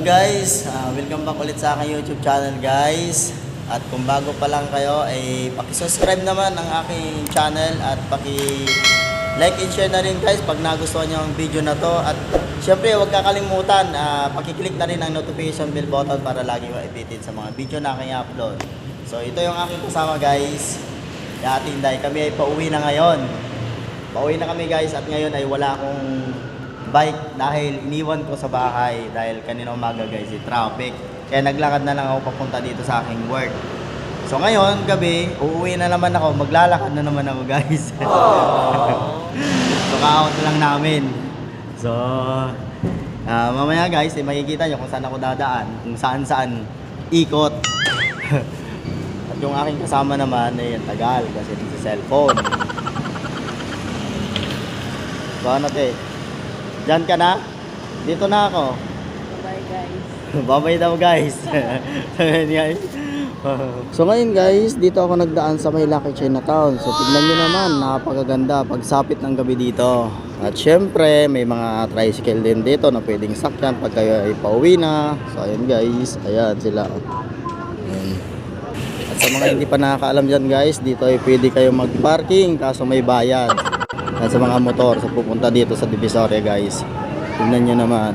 Hello guys, welcome back ulit sa aking YouTube channel guys. At kung bago pa lang kayo ay paki-subscribe naman ang aking channel at paki-like and share na rin guys pag nagustuhan niyo ang video na to. At syempre huwag kakalimutan, paki-click na rin ang notification bell button para lagi ma-updated sa mga video na aking upload. So ito yung aking kasama guys. Dating dahil kami ay pauwi na ngayon. Pauwi na kami guys at ngayon ay wala akong bike dahil iniwan ko sa bahay dahil kanina umaga guys traffic, kaya naglakad na lang ako papunta dito sa aking work. So ngayon gabi uuwi na naman ako, maglalakad na naman ako guys. So kaot lang namin. So mamaya guys makikita nyo kung saan ako dadaan, kung saan ikot. At yung aking kasama naman ay tagal kasi sa cellphone. So ano Diyan ka na? Dito na ako. Bye guys. Bye daw guys. So ngayon guys, dito ako nagdaan sa may Lucky Chinatown. So tignan nyo naman, napakaganda pagsapit ng gabi dito. At syempre, may mga tricycle din dito na pwedeng sakyan pag kayo ay pauwi na. So ayan guys, ayan sila. Ayan. At sa mga hindi pa nakakaalam dyan guys, dito ay pwede kayo mag-parking kaso may bayad. At sa mga motor, so pupunta dito sa Divisoria guys. Tingnan nyo naman.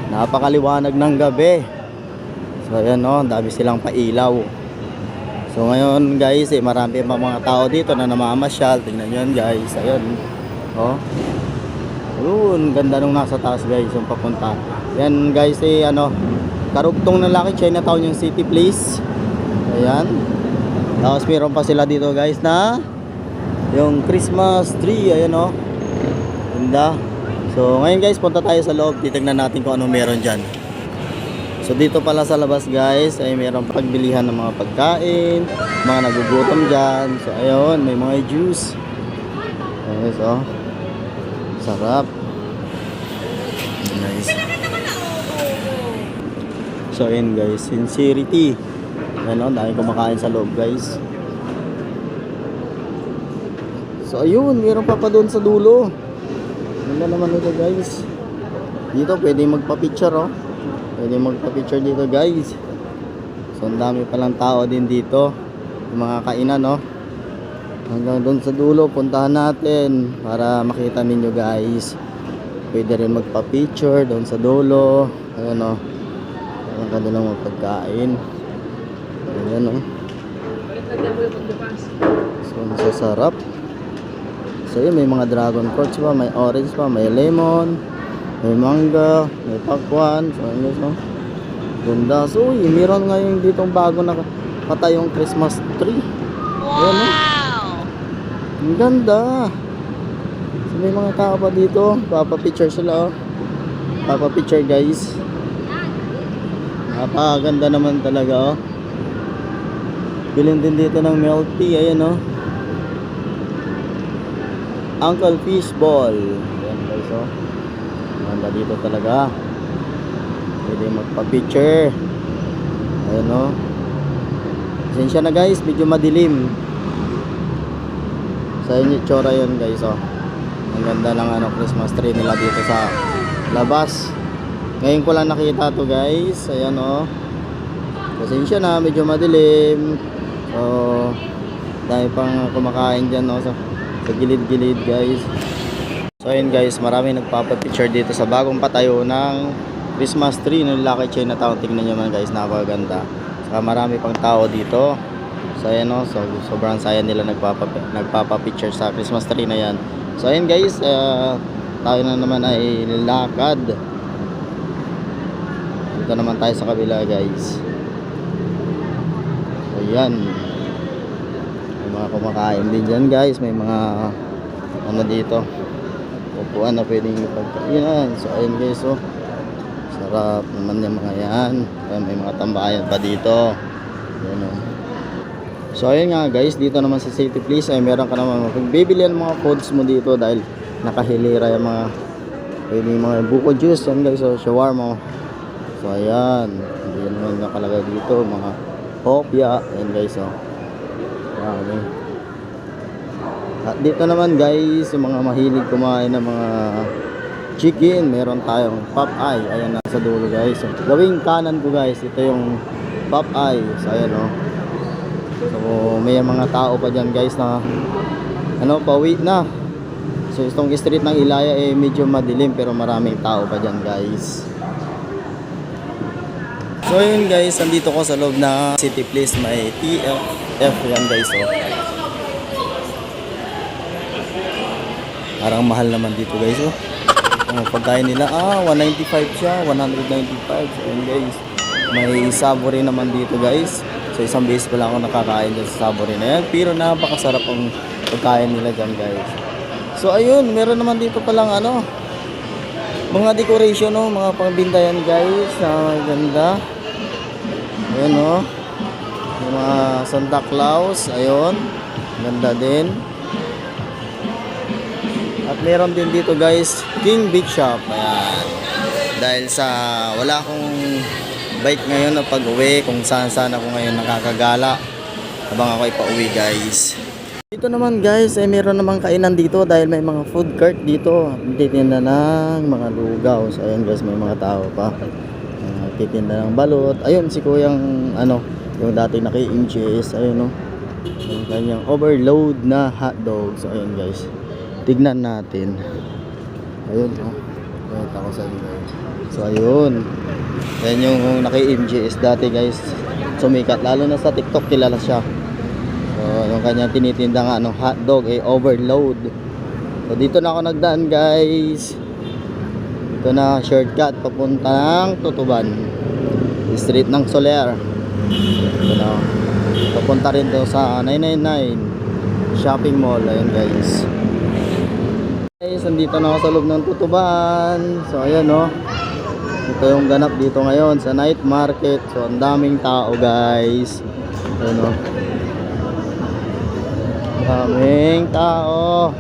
Napakaliwanag ng gabi. So ayan o, dami silang pailaw. So ngayon guys, marami pa mga tao dito na namamasyal. Tingnan nyo yan guys. Ayan. O. Ayun, ganda nung nasa taas guys, yung papunta. Yan guys, karugtong na Lucky Chinatown yung City Place. Ayan. Tapos meron pa sila dito guys na yung Christmas tree, ayan o. Ganda. So ngayon guys, punta tayo sa loob. Titignan natin kung ano meron dyan. So dito pala sa labas guys, ay meron pagbilihan ng mga pagkain, mga nagugutom dyan. So ayun, may mga juice. Ayun, so sarap. Nice. So ayun guys, sincerity. Ayan o, dahil kumakain sa loob guys. So ayun, meron pa doon sa dulo. Ganda naman ito guys. Dito pwede magpa-picture oh. Pwede magpa-picture dito guys. So ang dami palang tao din dito. Yung mga kainan oh. Hanggang doon sa dulo, puntahan natin para makita ninyo guys. Pwede rin magpa-picture doon sa dulo. Ayan oh. Ang kanilang mga pagkain. Ayan oh. So ang sasarap. So yun, may mga dragon fruits pa, may orange pa, may lemon, may manga, may pakwan. So yun, so ganda. So uy, meron ngayon ditong bago na patayong Christmas tree. Wow! Ayan, ang ganda. So may mga tao pa dito, papapicture sila oh. Papapicture guys. Napakaganda naman talaga oh. Bilhin din dito ng milk tea, ayan oh. Uncle Fishball. Ayan guys oh. Ganda dito talaga. Pwede magpa-picture. Ayan oh. Pasensya na guys, medyo madilim. Sa inyo tsura yun guys oh. Ang ganda ng Christmas tree nila dito sa labas. Ngayon ko lang nakita to guys. Ayan oh. Pasensya na, medyo madilim. So dahil pang kumakain dyan oh. Sa gilid-gilid guys. So ayun guys, marami nagpapapicture dito sa bagong patayo ng Christmas tree ng Lucky Chinatown. Tingnan nyo man guys, napakaganda. Saka marami pang tao dito. So ayan o, so sobrang saya nila nagpapapicture sa Christmas tree na yan. So ayun guys, tayo na naman ay lakad. Dito naman tayo sa kabila guys. Ayan, mga kumakain din dyan guys. May mga dito upuan na pwedeng ipagkainan. So ayun guys oh. Sarap naman yung mga yan. May mga tambayan pa dito. Ayan oh. So ayun nga guys, dito naman sa City Place ay meron ka naman bibili ang mga foods mo dito dahil nakahilira yung mga pwedeng mga buko juice yan guys oh. Shawarma. So ayan, hindi naman nakalagay dito mga hopya. Ayan guys oh. Okay. At dito naman guys, yung mga mahilig kumain ng mga chicken, meron tayong Popeye, ayan nasa dulo guys. So, gawing kanan ko guys, ito yung Popeye, so ayan o. So may mga tao pa dyan guys na pauwi na. So itong street ng Ilaya medyo madilim pero maraming tao pa dyan guys. So yun guys, andito ko sa loob na City Place, may TFF yan guys oh. Parang mahal naman dito guys oh. Ang pagkain nila 195 siya, 195. So yun guys, may Savory naman dito guys. So isang beses pa lang ako nakakain dyan sa Savory na yan, pero napakasarap ang pagkain nila dyan guys. So ayun, meron naman dito palang mga decoration mga pangbintayan guys, ganda. Ayun yung mga Santa Claus, ayun, ganda din. At meron din dito guys, King Big Shop, ayan. Dahil sa wala akong bike ngayon na pag-uwi, kung saan ako ngayon nakakagala habang ako ipauwi guys. Dito naman guys, meron namang kainan dito dahil may mga food cart dito. Titinda ng mga lugaw. So ayun guys, may mga tao pa. Titinda ng balot. Ayun si kuyang yung dati naki-inches. Ayun yung kanyang overload na hotdog. So ayun guys, tignan natin. Ayun Wait ako sa inyo. So ayun. Yan yung naki-inches dati guys. Sumikat. Lalo na sa TikTok kilala siya. So, yung kanyang tinitinda nga hotdog overload. So dito na ako nagdaan guys. Ito na shortcut papunta ng Tutuban, street ng Soler. Ito na. Papunta rin to sa 999 shopping mall. Ayun guys. Guys, nandito na ako sa loob ng Tutuban. So ayan ito yung ganap dito ngayon sa night market. So ang daming tao guys. Ayun daming tao,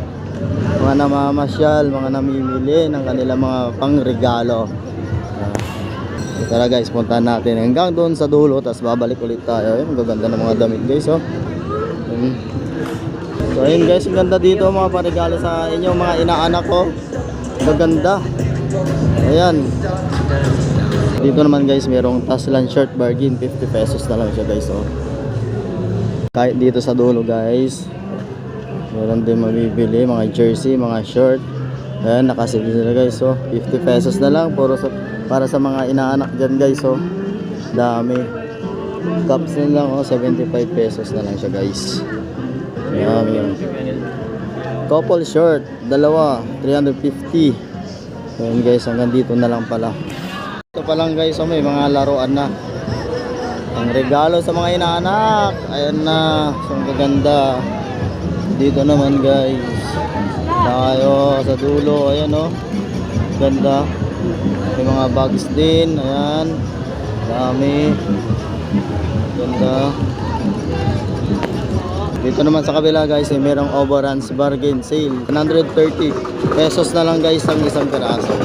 mga namamasyal, mga namimili ng kanilang mga pangregalo. Tara guys, puntahan natin hanggang doon sa dulo, tapos babalik ulit tayo. Ayun, gaganda ng mga damit guys So ayun guys, ang ganda dito mga paregalo sa inyo mga inaanak ko. Gaganda. Ayan. Dito naman guys, merong Taslan shirt bargain, 50 pesos na lang siya guys Kahit dito sa dulo guys, meron din mabibili, mga jersey, mga short. Ayan, nakasili sila guys 50 pesos na lang para sa mga inaanak dyan guys dami. Cups na lang 75 pesos na lang siya guys. Ayan. Couple short, dalawa 350. Ayan guys, hanggang dito na lang pala. Ito pa lang guys may mga laruan na. Ang regalo sa mga inaanak. Ayan na, so ang gaganda. Dito naman guys, tayo sa dulo. Ayan ganda. May mga bags din. Ayan, dami, ganda. Dito naman sa kabila guys merong overruns bargain sale, 130 pesos na lang guys ang isang peraso.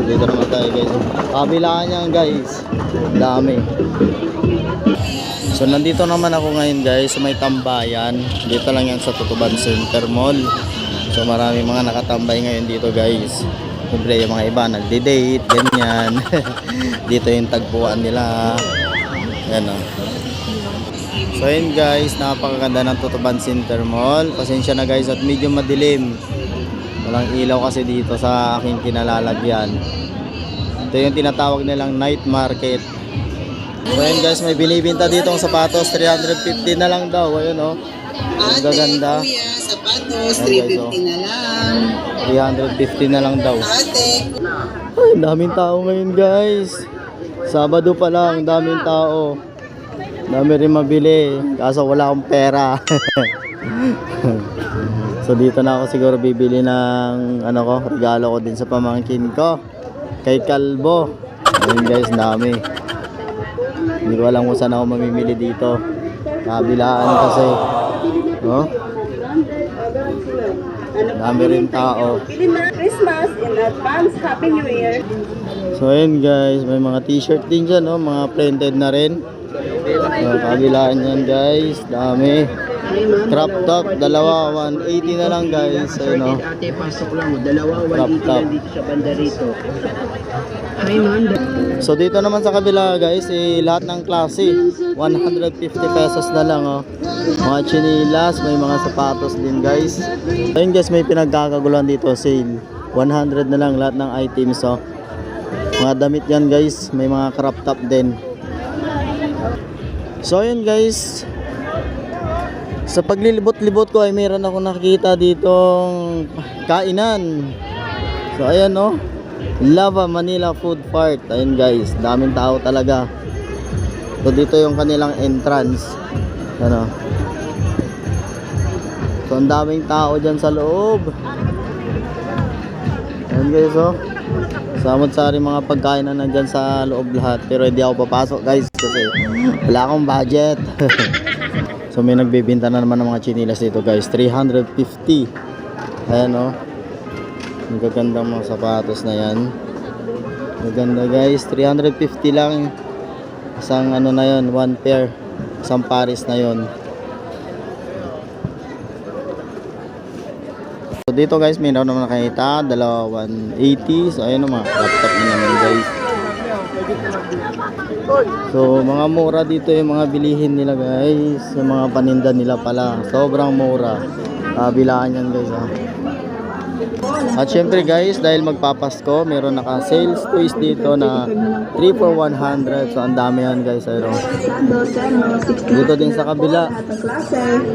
Dito naman tayo guys kabilaan niyan guys, dami. So nandito naman ako ngayon guys sa may tambayan. Dito lang yan sa Tutuban Center Mall. So marami mga nakatambay ngayon dito guys. Siyempre yung mga iba nagde-date, ganyan. Dito yung tagpuan nila. Yan So yun guys, napakaganda ng Tutuban Center Mall. Pasensya na guys at medyo madilim. Walang ilaw kasi dito sa aking kinalalagyan. Ito yung tinatawag nilang night market. So ayun guys, may binibinta dito ang sapatos, 350 na lang daw. Ayun ang gaganda. Kuya, sapatos, 350 na lang. 350 na lang daw. Ate. Ay, daming tao ngayon guys. Sabado pa lang, daming tao. Dami rin mabili, kaso wala akong pera. So dito na ako siguro bibili ng regalo ko din sa pamangkin ko, kay Kalbo. Ayun guys, dami. Hindi ko alam kung saan ako mamimili dito. Kabilaan kasi. Dami rin tao. Christmas in advance, Happy New Year. So ayun guys, may mga t-shirt din dyan mga printed na rin. So, kabilaan yan guys, dami. Crop top, dalawa, 180 na lang guys. Ayun o. Ate, pasok lang. Dalawa, Crop 180 top. lang dito sa banda rito. Hi, ma'am. So dito naman sa kabila guys, lahat ng klase 150 pesos na lang oh. Mga chinilas, may mga sapatos din guys. Ayun guys, may pinagkakaguluhan dito, sale 100 na lang lahat ng items oh. Mga damit yan guys, may mga crop top din. So ayun guys, sa paglilibot-libot ko ay meron ako nakikita ditong kainan. So ayan oh, Lava Manila Food Park. Ayun guys, daming tao talaga. So dito yung kanilang entrance. Ano? So ang daming tao dyan sa loob. Ayun guys oh. Samot-sari mga pagkain na nandyan sa loob lahat. Pero hindi ako papasok guys kasi wala akong budget. So may nagbibenta na naman ng mga chinilas dito guys. 350. Ayan oh. Ang gagandang mga sapatos na yan. Maganda guys, 350 lang. Isang ano na yon, one pair. Isang pares na yon. So dito guys, mayroon naman nakita, dalawa 180. So ayun o, mga laptop na naman guys. So mga mura dito yung mga bilihin nila guys. Yung mga paninda nila pala, sobrang mura. Bilaan yan guys ha. At syempre guys, dahil magpapasko, meron naka-sales twist dito na 3 for 100. So ang dami yan guys. Ayun. Dito din sa kabila,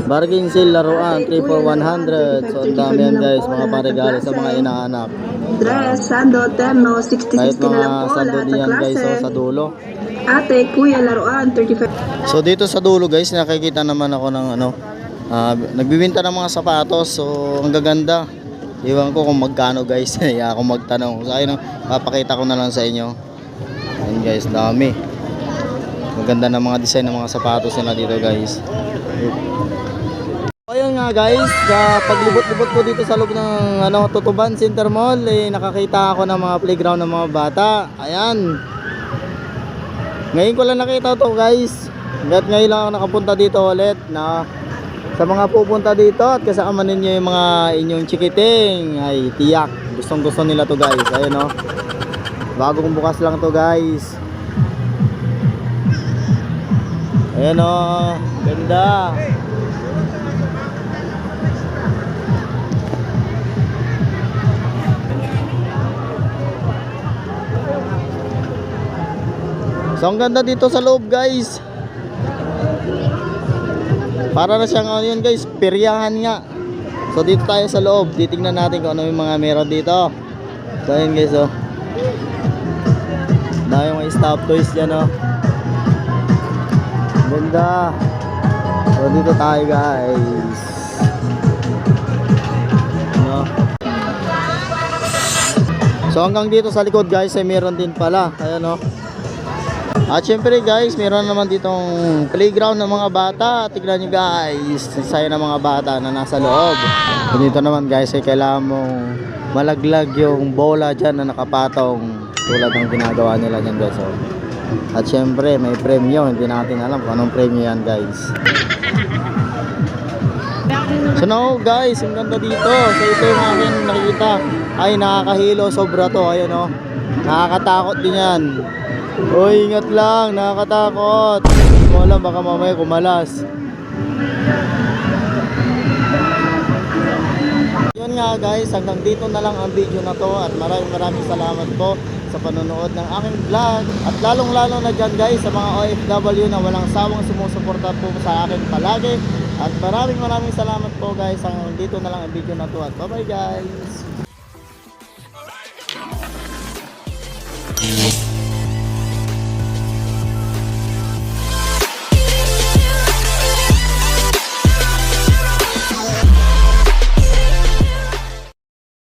bargain sale laruan 3 for 100. So ang dami yan guys, mga paregalo sa mga inaanak. Dress, sando, terno, 60-60 Kahit na lang mga po, sando lahat din ng yan guys klase. oh, sa dulo. Ate, kuya, laruan, 35. So dito sa dulo guys, nakikita naman ako ng ano, nagbibenta ng mga sapatos. So ang gaganda. Iwan ko kung magkano guys. Kaya ako magtanong. So ayun, papakita ko na lang sa inyo. Ayun guys, dami. Maganda na mga design ng mga sapatos nila dito guys. So ayun nga guys, sa paglibot-libot ko dito sa loob ng Tutuban Center Mall, nakakita ako ng mga playground ng mga bata. Ayan. Ngayon ko lang nakita to guys. Ngayon lang ako nakapunta dito ulit na sa mga pupunta dito at kasama ninyo yung mga inyong chikiting, ay tiyak gustong gusto nila to guys. Ayun o, bagong bukas lang to guys. Ayun o, ganda. So ang ganda dito sa loob guys. Para na siyang ano yun guys, peryahan nga. So dito tayo sa loob, titingnan natin kung ano yung mga meron dito. So ayun guys oh. Dahil yung mga stop toys dyan oh. Ganda. So dito tayo guys. Ano? So hanggang dito sa likod guys ay meron din pala. Ayan oh. At syempre guys, meron naman ditong playground ng mga bata. Tignan nyo guys, saya ng mga bata na nasa loob. So dito naman guys, ay kailangan mong malaglag yung bola dyan na nakapatong tulad ng ginagawa nila dyan guys. So, at syempre may premyo, hindi natin alam kung anong premyo yan guys. So now guys, ang ganda dito. So ito yung aking nakikita. Ay nakakahilo, sobra to. Ayun o, nakakatakot din yan. Uy, ingat lang, nakakatakot. Wala, baka mamaya kumalas. Yun nga guys, hanggang dito na lang ang video na to. At maraming salamat po sa panonood ng aking vlog. At lalong lalo na dyan guys, sa mga OFW na walang sawang sumusuporta po sa akin palagi. At maraming salamat po guys. Hanggang dito na lang ang video na to. At bye bye guys.